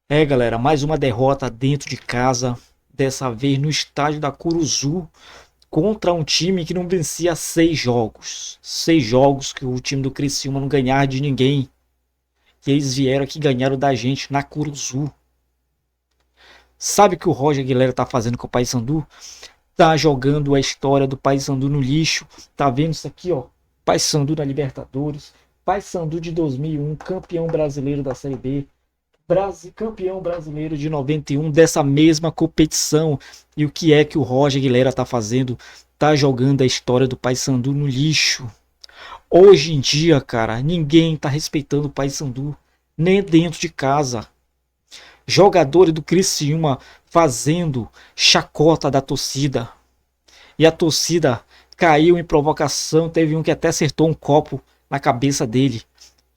É, galera, mais uma derrota dentro de casa, dessa vez no estádio da Curuzu, contra um time que não vencia 6 jogos. 6 jogos que o time do Criciúma não ganhava de ninguém. E eles vieram aqui e ganharam da gente na Curuzu. Sabe o que o Roger Guilherme tá fazendo com o Paysandu? Tá jogando a história do Paysandu no lixo. Tá vendo isso aqui, ó? Paysandu na Libertadores. Paysandu de 2001, campeão brasileiro da Série B. Campeão brasileiro de 91 dessa mesma competição. E o que é que o Roger Guilherme tá fazendo? Tá jogando a história do Paysandu no lixo. Hoje em dia, cara, ninguém tá respeitando o Paysandu, nem dentro de casa. Jogadores do Criciúma fazendo chacota da torcida. E a torcida caiu em provocação, teve um que até acertou um copo na cabeça dele.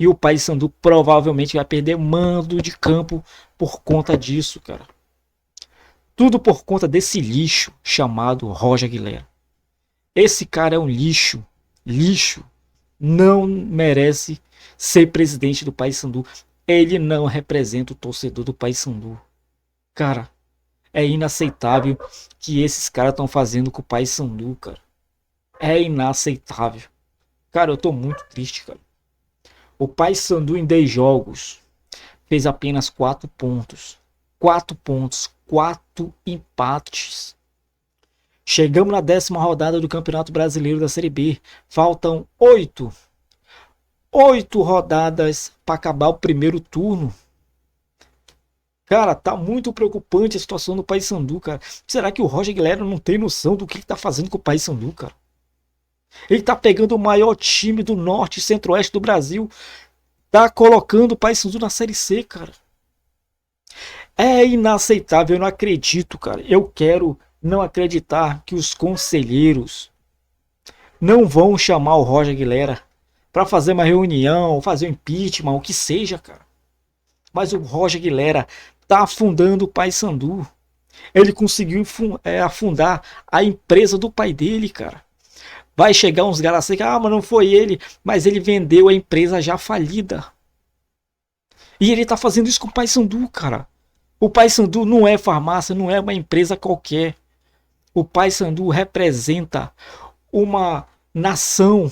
E o Paysandu provavelmente vai perder mando de campo por conta disso, cara. Tudo por conta desse lixo chamado Roger Guilherme. Esse cara é um lixo. Lixo. Não merece ser presidente do Paysandu. Ele não representa o torcedor do Paysandu. Cara, é inaceitável que esses caras estão fazendo com o Paysandu, cara. É inaceitável. Cara, eu tô muito triste, cara. O Paysandu em 10 jogos fez apenas 4 pontos. 4 pontos, 4 empates. Chegamos na 10ª rodada do Campeonato Brasileiro da Série B. Faltam 8 rodadas para acabar o primeiro turno. Cara, tá muito preocupante a situação do Paysandu, cara. Será que o Roger Guilherme não tem noção do que tá fazendo com o Paysandu, cara? Ele tá pegando o maior time do norte e centro-oeste do Brasil, tá colocando o Paysandu na Série C, cara. É inaceitável, eu não acredito, cara. Eu quero não acreditar que os conselheiros não vão chamar o Roger Guilherme para fazer uma reunião, fazer um impeachment, o que seja, cara. Mas o Roger Guilherme tá afundando o Paysandu. Ele conseguiu afundar a empresa do pai dele, cara. Vai chegar uns caras assim, mas não foi ele, mas ele vendeu a empresa já falida. E ele tá fazendo isso com o Paysandu, cara. O Paysandu não é farmácia, não é uma empresa qualquer. O Paysandu representa uma nação.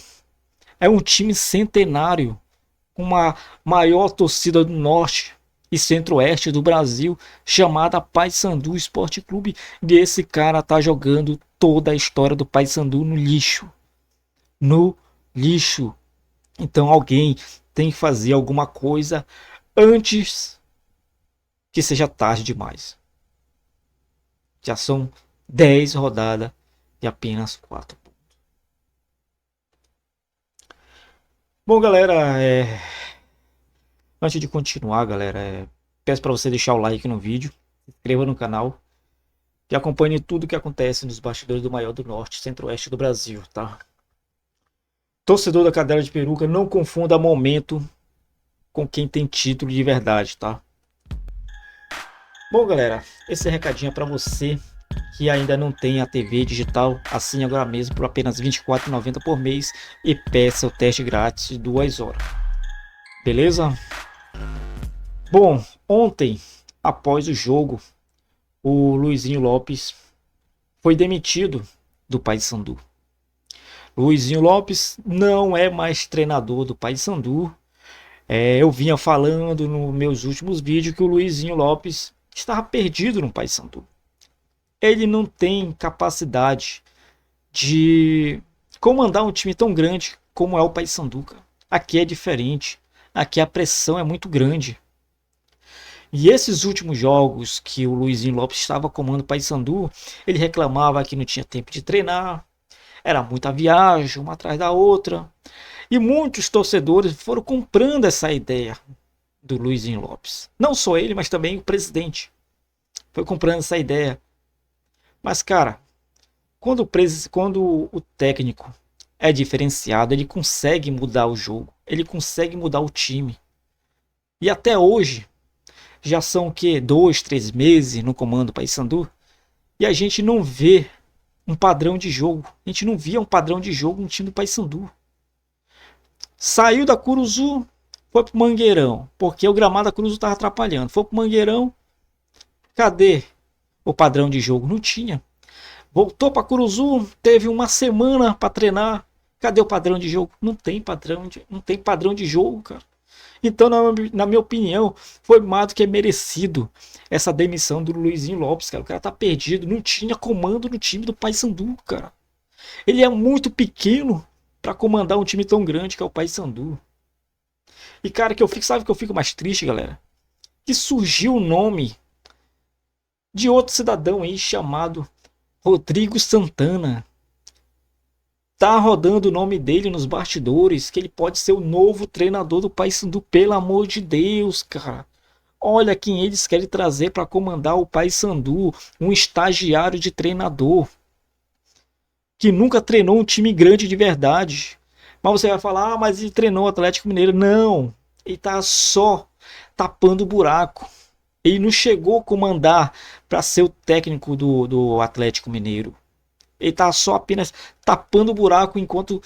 É um time centenário, uma maior torcida do norte e centro-oeste do Brasil, chamada Paysandu Esporte Clube. E esse cara tá jogando toda a história do Paysandu no lixo. No lixo. Então alguém tem que fazer alguma coisa antes que seja tarde demais. Já são 10 rodadas e apenas 4 pontos. Bom, galera, antes de continuar, galera, peço para você deixar o like no vídeo, se inscreva no canal e acompanhe tudo o que acontece nos bastidores do maior do norte e centro-oeste do Brasil, tá? Torcedor da Cadela de Peruca, não confunda momento com quem tem título de verdade, tá? Bom, galera, esse recadinho é para você que ainda não tem a TV digital. Assine agora mesmo por apenas R$ 24,90 por mês e peça o teste grátis de 2 horas. Beleza? Bom, ontem, após o jogo, o Luizinho Lopes foi demitido do Paysandu. Luizinho Lopes não é mais treinador do Paysandu. Eu vinha falando nos meus últimos vídeos que o Luizinho Lopes estava perdido no Paysandu. Ele não tem capacidade de comandar um time tão grande como é o Paysandu. Aqui é diferente. Aqui a pressão é muito grande. E esses últimos jogos que o Luizinho Lopes estava comandando o Paysandu, ele reclamava que não tinha tempo de treinar, era muita viagem, uma atrás da outra. E muitos torcedores foram comprando essa ideia do Luizinho Lopes. Não só ele, mas também o presidente. Foi comprando essa ideia. Mas, cara, quando o técnico é diferenciado, ele consegue mudar o jogo. Ele consegue mudar o time. E até hoje, já são o quê? 2, 3 meses no comando Paysandu. E a gente não vê um padrão de jogo. A gente não via um padrão de jogo no time do Paysandu. Saiu da Curuzu, Foi pro Mangueirão, porque o gramado da Cruz estava atrapalhando. Foi pro Mangueirão, cadê o padrão de jogo? Não tinha. Voltou para Curuzu, teve uma semana para treinar. Cadê o padrão de jogo? Não tem padrão de jogo, cara. Então, na minha opinião, foi mais do que merecido essa demissão do Luizinho Lopes, cara. O cara tá perdido, não tinha comando no time do Paysandu, cara. Ele é muito pequeno para comandar um time tão grande que é o Paysandu. E cara, sabe que eu fico mais triste, galera? Que surgiu o nome de outro cidadão aí chamado Rodrigo Santana. Tá rodando o nome dele nos bastidores, que ele pode ser o novo treinador do Paysandu, pelo amor de Deus, cara. Olha quem eles querem trazer para comandar o Paysandu, um estagiário de treinador que nunca treinou um time grande de verdade. Mas você vai falar, ah, mas ele treinou o Atlético Mineiro. Não, ele tá só tapando o buraco. Ele não chegou a comandar para ser o técnico do Atlético Mineiro. Ele tá só apenas tapando o buraco enquanto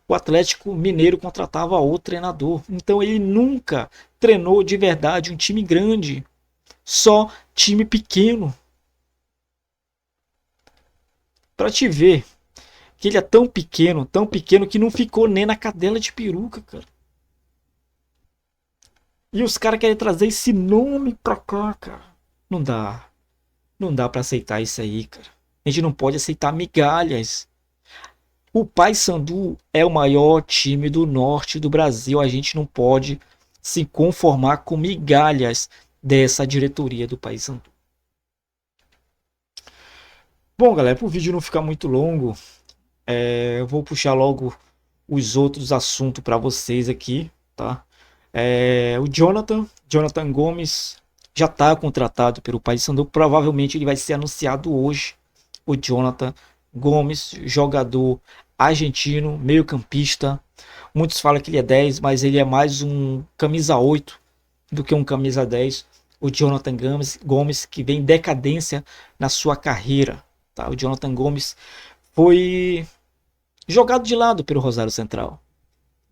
o Atlético Mineiro contratava outro treinador. Então ele nunca treinou de verdade um time grande, só time pequeno. Para te ver que ele é tão pequeno que não ficou nem na cadela de peruca, cara. E os caras querem trazer esse nome pra cá, cara. Não dá. Não dá para aceitar isso aí, cara. A gente não pode aceitar migalhas. O Paysandu é o maior time do norte do Brasil. A gente não pode se conformar com migalhas dessa diretoria do Paysandu. Bom, galera, para o vídeo não ficar muito longo, eu vou puxar logo os outros assuntos para vocês aqui, tá? O Jonathan Gomes já está contratado pelo Paysandu. Provavelmente ele vai ser anunciado hoje. O Jonathan Gomes, jogador argentino, meio campista. Muitos falam que ele é 10, mas ele é mais um camisa 8 do que um camisa 10. O Jonathan Gomes que vem em decadência na sua carreira. Tá? O Jonathan Gomes foi jogado de lado pelo Rosário Central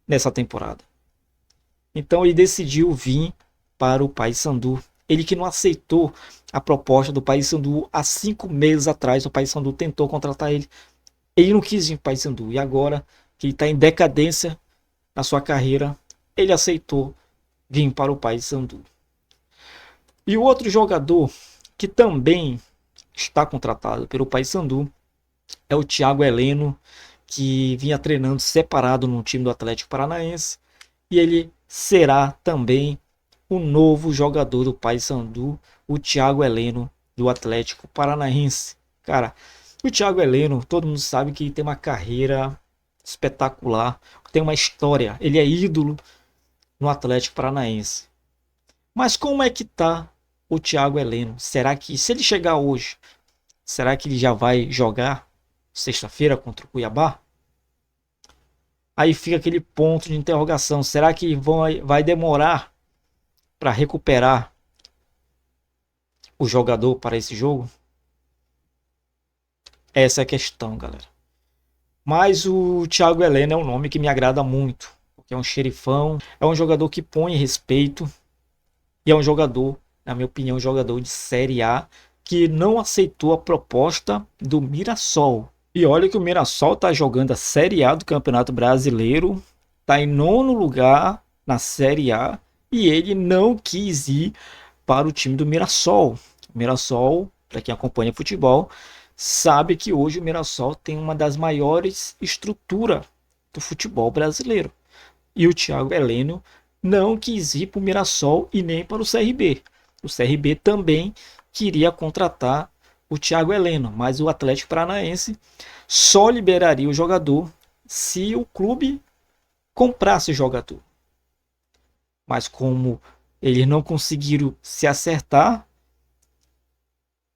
nessa temporada. Então ele decidiu vir para o Paysandu. Ele que não aceitou a proposta do Paysandu há 5 meses atrás. O Paysandu tentou contratar ele. Ele não quis vir para o Paysandu. E agora que ele está em decadência na sua carreira, ele aceitou vir para o Paysandu. E o outro jogador que também está contratado pelo Paysandu é o Thiago Heleno, que vinha treinando separado no time do Atlético Paranaense. E ele será também o novo jogador do Paysandu, o Thiago Heleno, do Atlético Paranaense. Cara, o Thiago Heleno, todo mundo sabe que tem uma carreira espetacular, tem uma história, ele é ídolo no Atlético Paranaense. Mas como é que tá o Thiago Heleno? Será que, se ele chegar hoje, será que ele já vai jogar sexta-feira contra o Cuiabá? Aí fica aquele ponto de interrogação. Será que vai demorar para recuperar o jogador para esse jogo? Essa é a questão, galera. Mas o Thiago Heleno é um nome que me agrada muito. Porque é um xerifão, é um jogador que põe respeito. E é um jogador, na minha opinião, um jogador de Série A que não aceitou a proposta do Mirassol. E olha que o Mirassol tá jogando a Série A do Campeonato Brasileiro, tá em 9º lugar na Série A e ele não quis ir para o time do Mirassol. O Mirassol, para quem acompanha futebol, sabe que hoje o Mirassol tem uma das maiores estruturas do futebol brasileiro. E o Thiago Heleno não quis ir para o Mirassol e nem para o CRB. O CRB também queria contratar o Thiago Heleno, mas o Atlético Paranaense só liberaria o jogador se o clube comprasse o jogador. Mas como eles não conseguiram se acertar,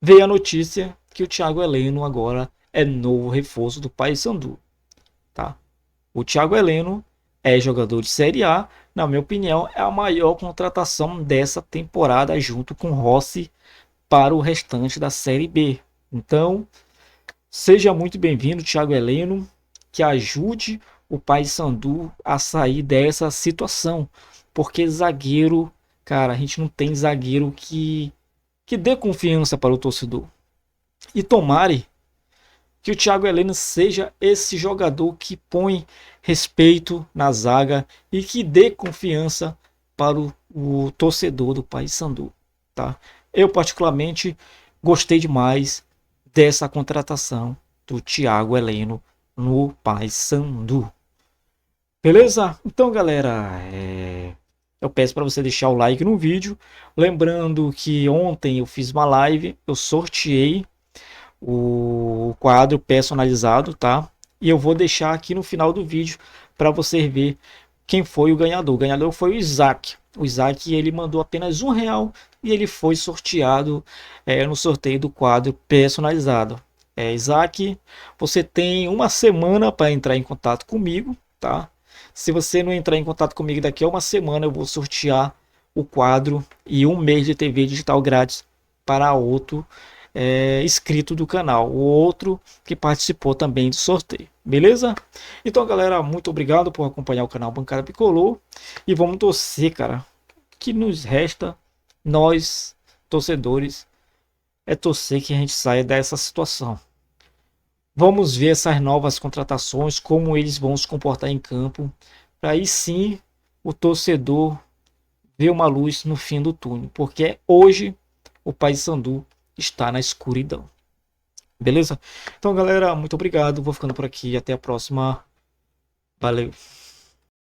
veio a notícia que o Thiago Heleno agora é novo reforço do Paysandu. Tá? O Thiago Heleno é jogador de Série A, na minha opinião, é a maior contratação dessa temporada junto com Rossi para o restante da Série B. Então, seja muito bem-vindo, Thiago Heleno, que ajude o Paysandu a sair dessa situação. porque zagueiro, cara, a gente não tem zagueiro que dê confiança para o torcedor. E tomare que o Thiago Heleno seja esse jogador que põe respeito na zaga e que dê confiança para o torcedor do Paysandu, tá? Eu particularmente gostei demais dessa contratação do Thiago Heleno no Paysandu. Beleza? Então, galera, eu peço para você deixar o like no vídeo. Lembrando que ontem eu fiz uma live, eu sorteei o quadro personalizado, tá? E eu vou deixar aqui no final do vídeo para você ver quem foi o ganhador. O ganhador foi o Isaac. O Isaac, ele mandou apenas R$ 1 e ele foi sorteado no sorteio do quadro personalizado. Isaac, você tem uma semana para entrar em contato comigo, tá? Se você não entrar em contato comigo daqui a uma semana, eu vou sortear o quadro e 1 mês de TV digital grátis para outro inscrito do canal, o outro que participou também do sorteio, beleza? Então, galera, muito obrigado por acompanhar o canal Bancada Bicolor e vamos torcer, cara. O que nos resta, nós, torcedores, é torcer que a gente saia dessa situação. Vamos ver essas novas contratações, como eles vão se comportar em campo, para aí sim o torcedor ver uma luz no fim do túnel, porque hoje o Paysandu está na escuridão. Beleza? Então, galera, muito obrigado. Vou ficando por aqui. Até a próxima. Valeu.